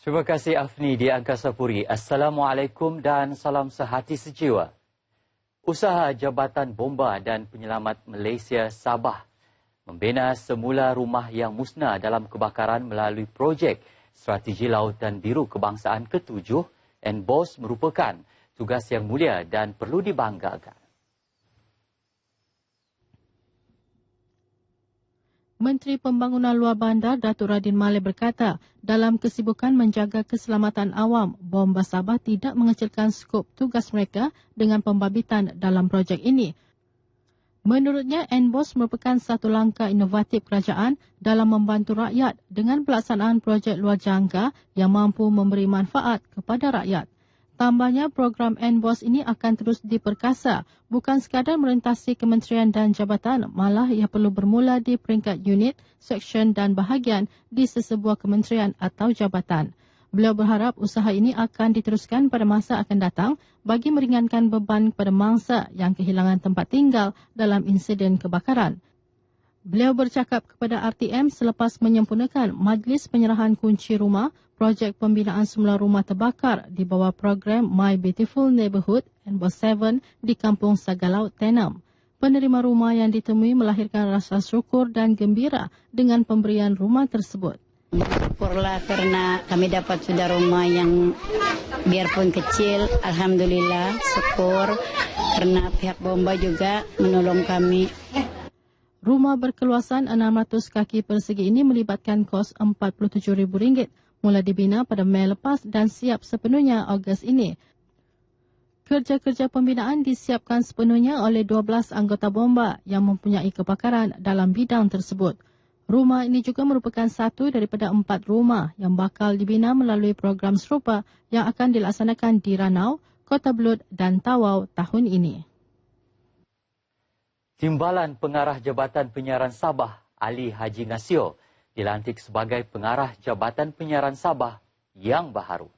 Terima kasih Afni di Angkasa Puri. Assalamualaikum dan salam sehati sejiwa. Usaha Jabatan Bomba dan Penyelamat Malaysia Sabah membina semula rumah yang musnah dalam kebakaran melalui projek Strategi Lautan Biru Kebangsaan ke-7. NBOS merupakan tugas yang mulia dan perlu dibanggakan. Menteri Pembangunan Luar Bandar Datuk Radin Malik berkata, dalam kesibukan menjaga keselamatan awam, Bomba Sabah tidak mengecilkan skop tugas mereka dengan pembabitan dalam projek ini. Menurutnya, NBOS merupakan satu langkah inovatif kerajaan dalam membantu rakyat dengan pelaksanaan projek luar jangka yang mampu memberi manfaat kepada rakyat. Tambahnya, program NBOS ini akan terus diperkasa, bukan sekadar merentasi kementerian dan jabatan, malah ia perlu bermula di peringkat unit, seksyen dan bahagian di sesebuah kementerian atau jabatan. Beliau berharap usaha ini akan diteruskan pada masa akan datang bagi meringankan beban kepada mangsa yang kehilangan tempat tinggal dalam insiden kebakaran. Beliau bercakap kepada RTM selepas menyempurnakan Majlis Penyerahan Kunci Rumah, projek pembinaan semula rumah terbakar di bawah program My Beautiful Neighbourhood NBOS 7 di Kampung Sagalau, Tenam. Penerima rumah yang ditemui melahirkan rasa syukur dan gembira dengan pemberian rumah tersebut. Bersyukurlah karena kami dapat sudah rumah yang biarpun kecil, alhamdulillah, syukur karena pihak Bomba juga menolong kami. Rumah berkeluasan 600 kaki persegi ini melibatkan kos RM47,000, mula dibina pada Mei lepas dan siap sepenuhnya Ogos ini. Kerja-kerja pembinaan disiapkan sepenuhnya oleh 12 anggota Bomba yang mempunyai kepakaran dalam bidang tersebut. Rumah ini juga merupakan satu daripada 4 rumah yang bakal dibina melalui program serupa yang akan dilaksanakan di Ranau, Kota Belud dan Tawau tahun ini. Timbalan Pengarah Jabatan Penyiaran Sabah, Ali Haji Ngasio, dilantik sebagai Pengarah Jabatan Penyiaran Sabah yang baharu.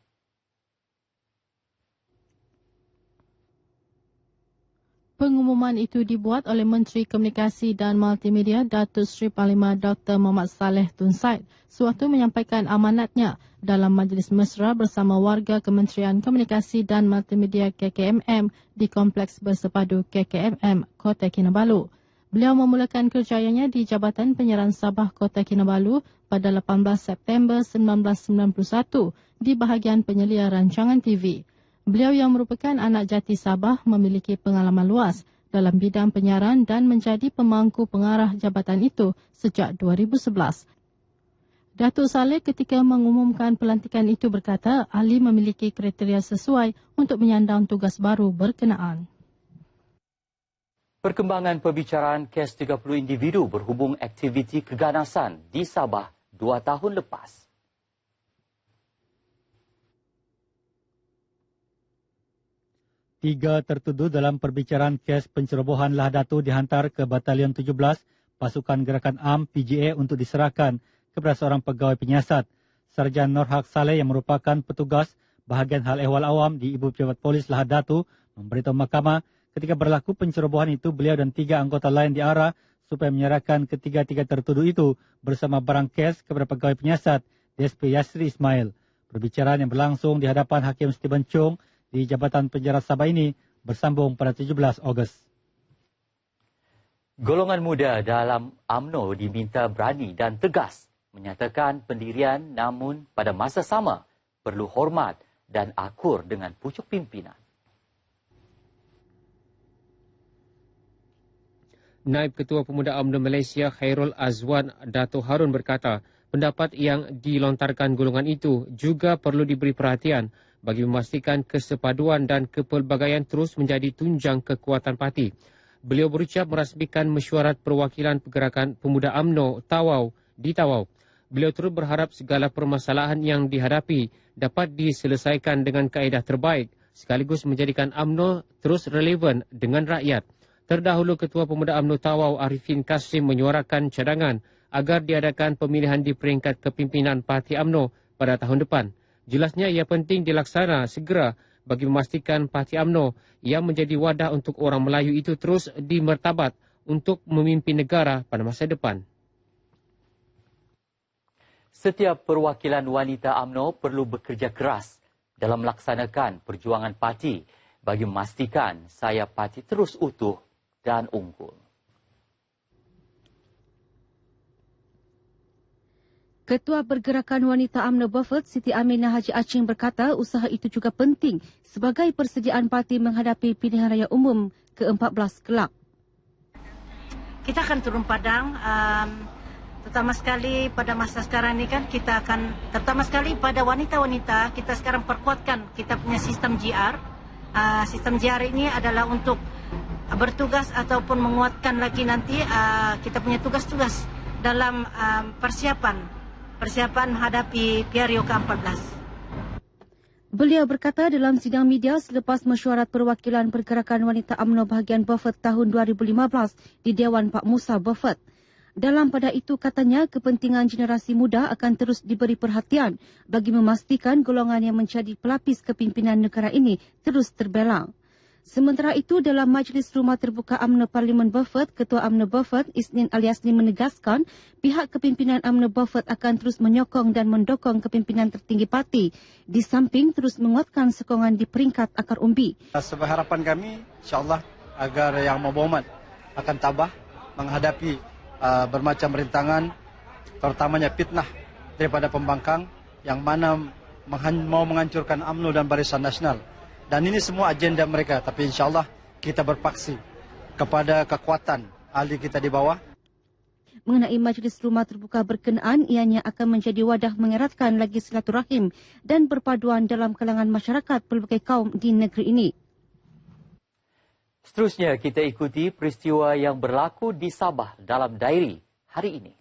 Pengumuman itu dibuat oleh Menteri Komunikasi dan Multimedia Datuk Seri Panglima Dr. Muhammad Saleh Tun Said sewaktu menyampaikan amanatnya dalam majlis mesra bersama warga Kementerian Komunikasi dan Multimedia KKMM di Kompleks Bersepadu KKMM, Kota Kinabalu. Beliau memulakan kerjayanya di Jabatan Penyiaran Sabah Kota Kinabalu pada 18 September 1991 di bahagian penyelia rancangan TV. Beliau yang merupakan anak jati Sabah memiliki pengalaman luas dalam bidang penyiaran dan menjadi pemangku pengarah jabatan itu sejak 2011. Datuk Saleh ketika mengumumkan pelantikan itu berkata Ali memiliki kriteria sesuai untuk menyandang tugas baru berkenaan. Perkembangan perbicaraan kes 30 individu berhubung aktiviti keganasan di Sabah 2 tahun lepas. Tiga tertuduh dalam perbicaraan kes pencerobohan Lah Datu dihantar ke Batalion 17 Pasukan Gerakan Am PGA untuk diserahkan kepada seorang pegawai penyiasat. Sarjan Norhak Saleh yang merupakan petugas bahagian hal ehwal awam di Ibu Pejabat Polis Lah Datu memberitahu mahkamah ketika berlaku pencerobohan itu beliau dan 3 anggota lain diarah supaya menyerahkan ketiga-tiga tertuduh itu bersama barang kes kepada pegawai penyiasat DSP Yasri Ismail. Perbicaraan yang berlangsung di hadapan Hakim Stephen Chong di Jabatan Penjara Sabah ini bersambung pada 17 Ogos. Golongan muda dalam UMNO diminta berani dan tegas menyatakan pendirian namun pada masa sama perlu hormat dan akur dengan pucuk pimpinan. Naib Ketua Pemuda UMNO Malaysia Khairul Azwan Dato' Harun berkata, pendapat yang dilontarkan golongan itu juga perlu diberi perhatian bagi memastikan kesepaduan dan kepelbagaian terus menjadi tunjang kekuatan parti. Beliau berucap merasmikan mesyuarat perwakilan pergerakan pemuda UMNO Tawau di Tawau. Beliau turut berharap segala permasalahan yang dihadapi dapat diselesaikan dengan kaedah terbaik sekaligus menjadikan UMNO terus relevan dengan rakyat. Terdahulu Ketua Pemuda UMNO Tawau Arifin Kasim menyuarakan cadangan agar diadakan pemilihan di peringkat kepimpinan Parti UMNO pada tahun depan. Jelasnya ia penting dilaksana segera bagi memastikan Parti UMNO yang menjadi wadah untuk orang Melayu itu terus dimertabat untuk memimpin negara pada masa depan. Setiap perwakilan wanita UMNO perlu bekerja keras dalam melaksanakan perjuangan parti bagi memastikan sayap parti terus utuh dan unggul. Ketua Pergerakan Wanita UMNO Beaufort, Siti Aminah Haji Acing berkata usaha itu juga penting sebagai persediaan parti menghadapi pilihan raya umum ke-14 kelak. Kita akan turun padang, terutama sekali pada masa sekarang ini kan kita akan, terutama sekali pada wanita-wanita, kita sekarang perkuatkan kita punya sistem GR. Sistem GR ini adalah untuk bertugas ataupun menguatkan lagi nanti kita punya tugas-tugas dalam persiapan menghadapi PRU ke-14. Beliau berkata dalam sidang media selepas mesyuarat perwakilan Pergerakan Wanita UMNO bahagian Beaufort tahun 2015 di Dewan Pak Musa Beaufort. Dalam pada itu katanya kepentingan generasi muda akan terus diberi perhatian bagi memastikan golongan yang menjadi pelapis kepimpinan negara ini terus terbelang. Sementara itu, dalam Majlis Rumah Terbuka UMNO Parlimen Beaufort, Ketua UMNO Beaufort, Isnin Aliasni menegaskan pihak kepimpinan UMNO Beaufort akan terus menyokong dan mendukung kepimpinan tertinggi parti, di samping terus menguatkan sokongan di peringkat akar umbi. Harapan kami, insyaAllah, agar yang Mabomat akan tabah menghadapi bermacam rintangan, terutamanya fitnah daripada pembangkang yang mana mau menghancurkan UMNO dan Barisan Nasional. Dan ini semua agenda mereka, tapi insyaAllah kita berpaksi kepada kekuatan ahli kita di bawah. Mengenai Majlis Rumah Terbuka berkenaan, ianya akan menjadi wadah mengeratkan lagi silaturahim dan perpaduan dalam kalangan masyarakat pelbagai kaum di negeri ini. Seterusnya kita ikuti peristiwa yang berlaku di Sabah dalam diary hari ini.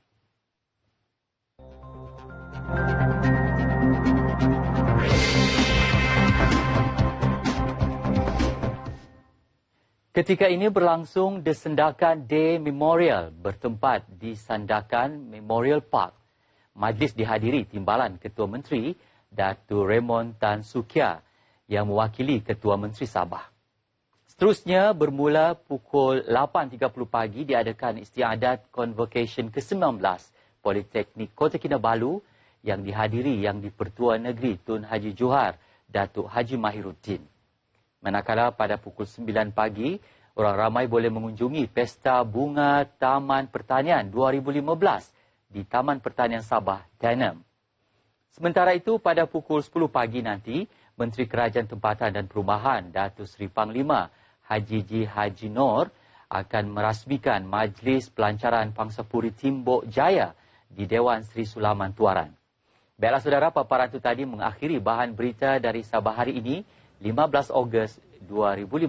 Ketika ini berlangsung The Sandakan Day Memorial bertempat di Sandakan Memorial Park. Majlis dihadiri timbalan Ketua Menteri Datuk Raymond Tan Soo Kya yang mewakili Ketua Menteri Sabah. Seterusnya bermula pukul 8.30 pagi diadakan istiadat Convocation ke-19 Politeknik Kota Kinabalu yang dihadiri Yang di-Pertua Negeri Tun Haji Johar Datuk Haji Mahiruddin. Manakala pada pukul 9 pagi, orang ramai boleh mengunjungi Pesta Bunga Taman Pertanian 2015 di Taman Pertanian Sabah, Danam. Sementara itu, pada pukul 10 pagi nanti, Menteri Kerajaan Tempatan dan Perumahan Datuk Seri Panglima Haji Ji Haji Noor akan merasmikan Majlis Pelancaran Pangsapuri Timbuk Jaya di Dewan Seri Sulaman Tuaran. Baiklah saudara, paparan itu tadi mengakhiri bahan berita dari Sabah hari ini, 15 Ogos 2015.